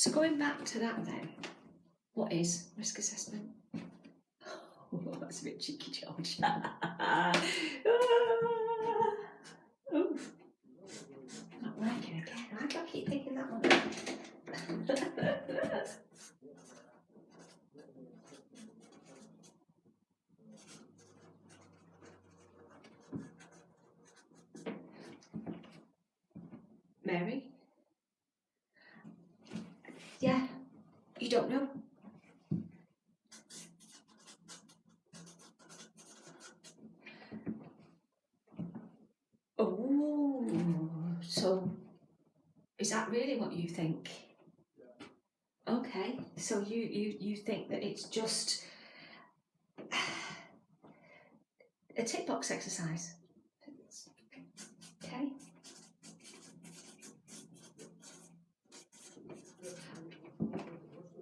So going back to that then, what is risk assessment? Oh, that's a bit cheeky, George. Oof. Not working again. Why do I keep picking that one up? Mary? Yeah, you don't know? Oh, so is that really what you think? Okay, so you think that it's just a tick box exercise? Okay.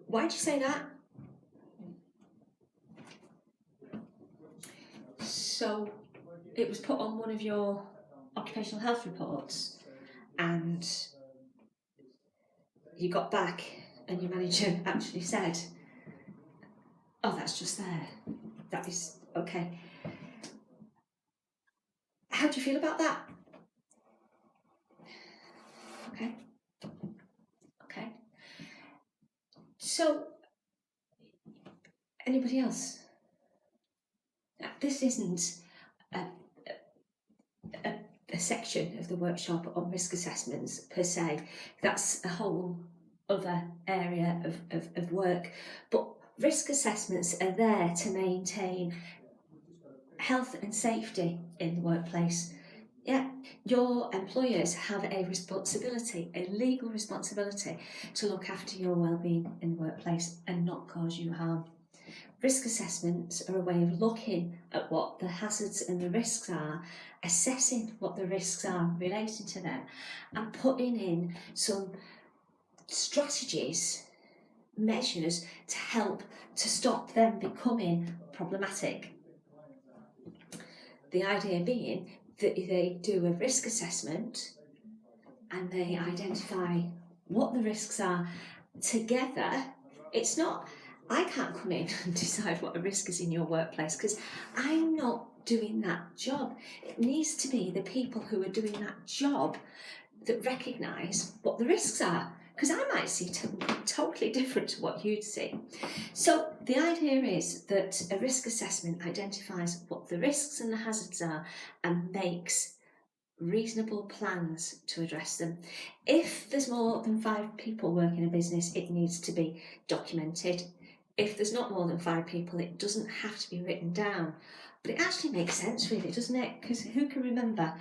Why'd you say that? So it was put on one of your occupational health reports and you got back and your manager actually said, oh, that's just there. That is okay. How do you feel about that? Okay. Okay. So, anybody else? This isn't a section of the workshop on risk assessments per se. That's a whole other area of work. But risk assessments are there to maintain health and safety in the workplace. Yeah, your employers have a responsibility, a legal responsibility, to look after your well-being in the workplace and not cause you harm. Risk assessments are a way of looking at what the hazards and the risks are, assessing what the risks are relating to them, and putting in some strategies, measures to help to stop them becoming problematic. The idea being that they do a risk assessment and they identify what the risks are together. It's not, I can't come in and decide what a risk is in your workplace because I'm not doing that job. It needs to be the people who are doing that job that recognise what the risks are, because I might see totally different to what you'd see. So the idea is that a risk assessment identifies what the risks and the hazards are and makes reasonable plans to address them. If there's more than 5 people working a business, it needs to be documented. If there's not more than 5 people, it doesn't have to be written down. But it actually makes sense, really, doesn't it? Because who can remember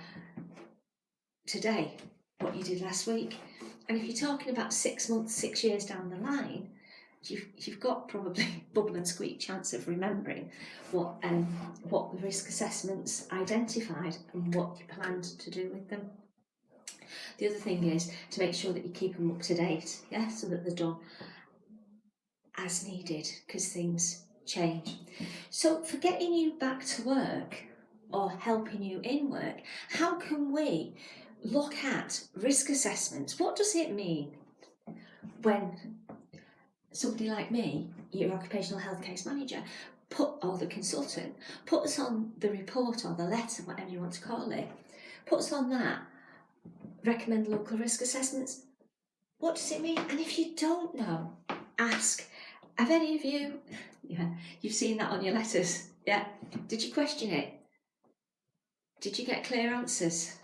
today what you did last week? And if you're talking about 6 months, 6 years down the line, you've got probably bubble and squeak chance of remembering what the risk assessments identified and what you planned to do with them. The other thing is to make sure that you keep them up to date, yeah, so that they're done as needed, because things change. So for getting you back to work or helping you in work, how can we look at risk assessments? What does it mean when somebody like me, your occupational health case manager, or the consultant, put us on the report or the letter, whatever you want to call it, put us on that, recommend local risk assessments? What does it mean? And if you don't know, ask. Have any of you, you've seen that on your letters, yeah? Did you question it? Did you get clear answers?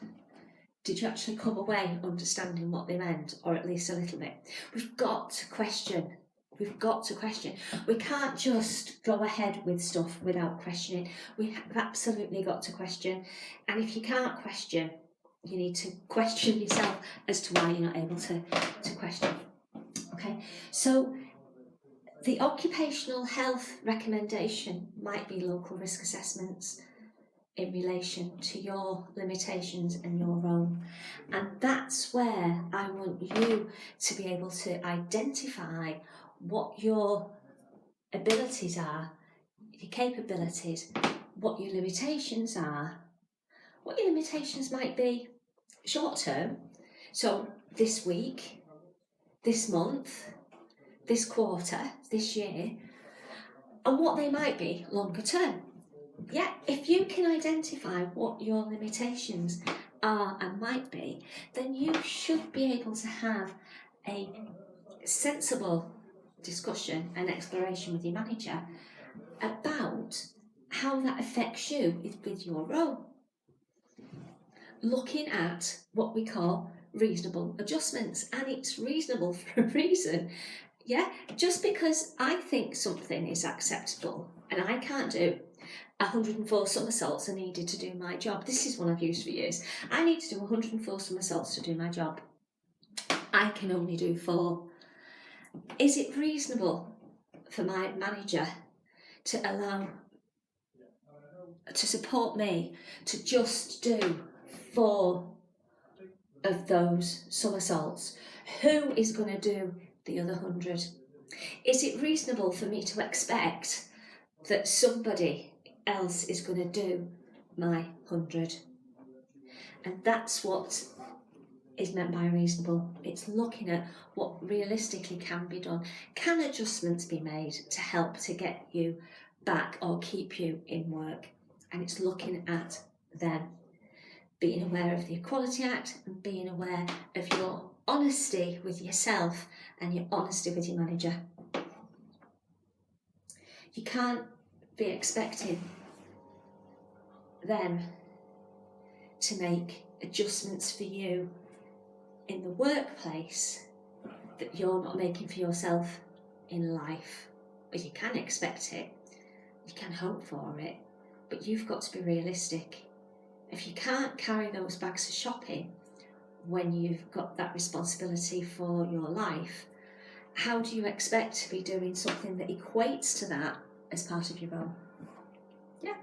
Did you actually come away understanding what they meant, or at least a little bit? We've got to question. We've got to question. We can't just go ahead with stuff without questioning. We have absolutely got to question. And if you can't question, you need to question yourself as to why you're not able to question. Okay, so the occupational health recommendation might be local risk assessments in relation to your limitations and your own. And that's where I want you to be able to identify what your abilities are, your capabilities, what your limitations are, what your limitations might be short term. So this week, this month, this quarter, this year, and what they might be longer term. Yeah, if you can identify what your limitations are and might be, then you should be able to have a sensible discussion and exploration with your manager about how that affects you with your role. Looking at what we call reasonable adjustments, and it's reasonable for a reason. Yeah, just because I think something is acceptable and I can't do 104 somersaults are needed to do my job. This is one I've used for years. I need to do 104 somersaults to do my job. I can only do 4. Is it reasonable for my manager to support me to just do 4 of those somersaults? Who is going to do the other 100? Is it reasonable for me to expect that somebody else is going to do my 100? And that's what is meant by reasonable. It's looking at what realistically can be done. Can adjustments be made to help to get you back or keep you in work? And it's looking at them, being aware of the Equality Act and being aware of your honesty with yourself and your honesty with your manager. You can't be expecting them to make adjustments for you in the workplace that you're not making for yourself in life. But you can expect it, you can hope for it, but you've got to be realistic. If you can't carry those bags of shopping when you've got that responsibility for your life, how do you expect to be doing something that equates to that as part of your role? Yeah.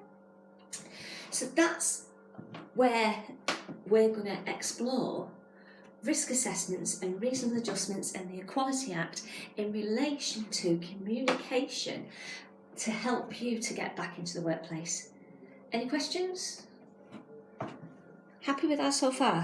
So that's where we're going to explore risk assessments and reasonable adjustments and the Equality Act in relation to communication to help you to get back into the workplace. Any questions? Happy with that so far?